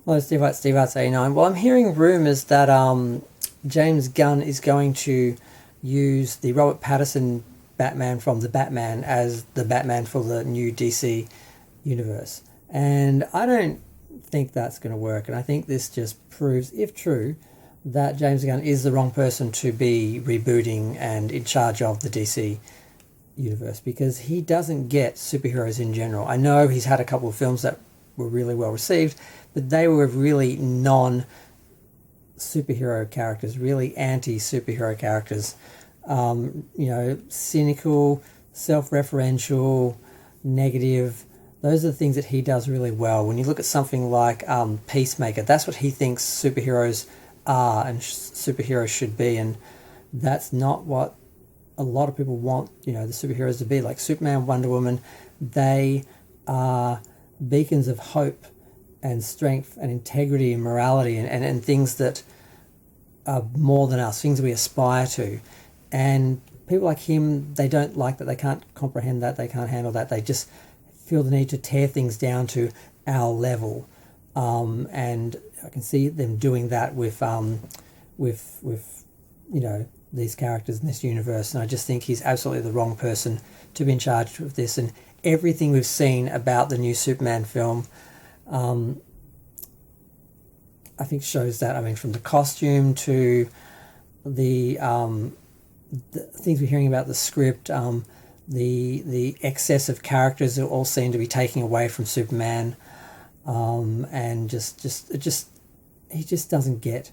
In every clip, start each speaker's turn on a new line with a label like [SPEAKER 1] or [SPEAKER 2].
[SPEAKER 1] Hello, Steve White, Steve Arts 89. Well, I'm hearing rumours that James Gunn is going to use the Robert Patterson Batman from The Batman as the Batman for the new DC universe. And I don't think that's going to work. And I think this just proves, if true, that James Gunn is the wrong person to be rebooting and in charge of the DC universe, because he doesn't get superheroes in general. I know he's had a couple of films that were really well received, but they were really non superhero characters, really anti superhero characters. Cynical, self referential, negative. Those are the things that he does really well. When you look at something like Peacemaker, that's what he thinks superheroes are and superheroes should be, and that's not what a lot of people want, the superheroes to be. Like Superman, Wonder Woman, they are beacons of hope and strength and integrity and morality and things that are more than us, things we aspire to. And people like him, they don't like that, they can't comprehend that, they can't handle that, they just feel the need to tear things down to our level. And I can see them doing that with these characters in this universe, and I just think he's absolutely the wrong person to be in charge of this. And everything we've seen about the new Superman film, I think shows that. I mean, from the costume to the things we're hearing about the script, the excess of characters that all seem to be taking away from Superman, and he just doesn't get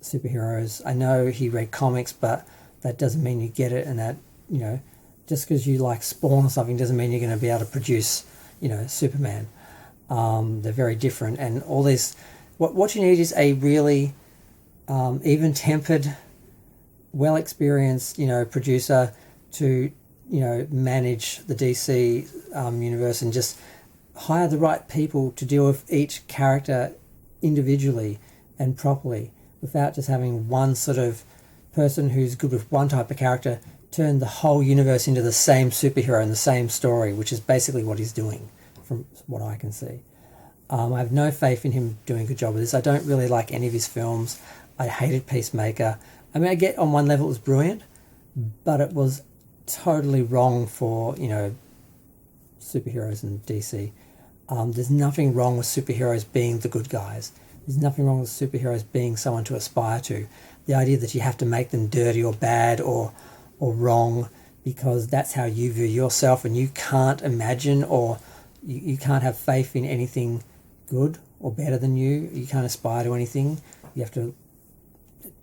[SPEAKER 1] superheroes. I know he read comics, but that doesn't mean you get it, and that, just because you like Spawn or something doesn't mean you're going to be able to produce, Superman. They're very different, and all this. What you need is a really even-tempered, well-experienced, producer to, manage the DC universe, and just hire the right people to deal with each character individually and properly, without just having one sort of person who's good with one type of character turn the whole universe into the same superhero and the same story, which is basically what he's doing from what I can see. I have no faith in him doing a good job with this. I don't really like any of his films. I hated Peacemaker. I mean, I get on one level it was brilliant, but it was totally wrong for, superheroes in DC. There's nothing wrong with superheroes being the good guys. There's nothing wrong with superheroes being someone to aspire to. The idea that you have to make them dirty or bad or wrong because that's how you view yourself, and you can't imagine or you can't have faith in anything good or better than you. You can't aspire to anything. You have to.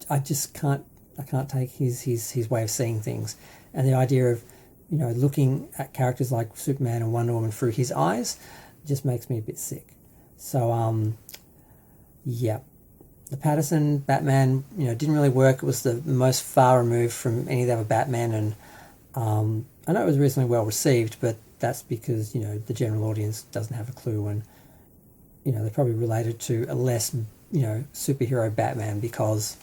[SPEAKER 1] I can't take his way of seeing things, and the idea of looking at characters like Superman and Wonder Woman through his eyes just makes me a bit sick. So yeah, the Patterson Batman didn't really work. It was the most far removed from any of the other Batman, and I know it was reasonably well received, but that's because the general audience doesn't have a clue, and they're probably related to a less superhero Batman because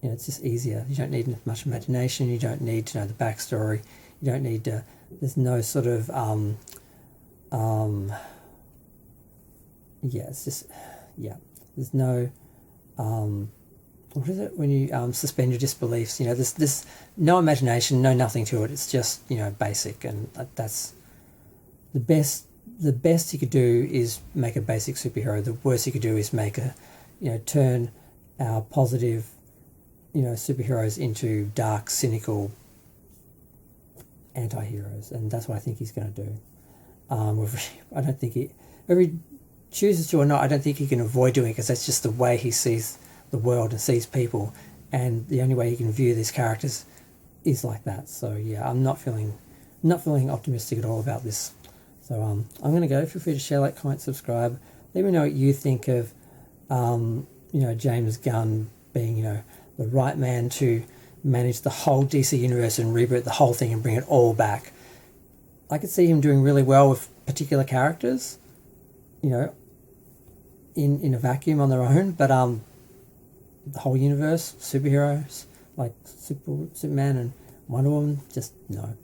[SPEAKER 1] it's just easier. You don't need much imagination. You don't need to know the backstory. You don't need to. There's no sort of it's just There's no what is it when you suspend your disbeliefs? There's no imagination, no nothing to it. It's just basic, and that's the best. The best you could do is make a basic superhero. The worst you could do is make turn our positive superheroes into dark, cynical anti-heroes, and that's what I think he's going to do. I don't think whether he chooses to or not, I don't think he can avoid doing it, because that's just the way he sees the world and sees people, and the only way he can view these characters is like that. So yeah, I'm not feeling optimistic at all about this. So I'm going to go. Feel free to share, like, comment, subscribe. Let me know what you think of James Gunn being the right man to manage the whole DC universe and reboot the whole thing and bring it all back. I could see him doing really well with particular characters, in a vacuum on their own, but the whole universe, superheroes like Superman and Wonder Woman, just no.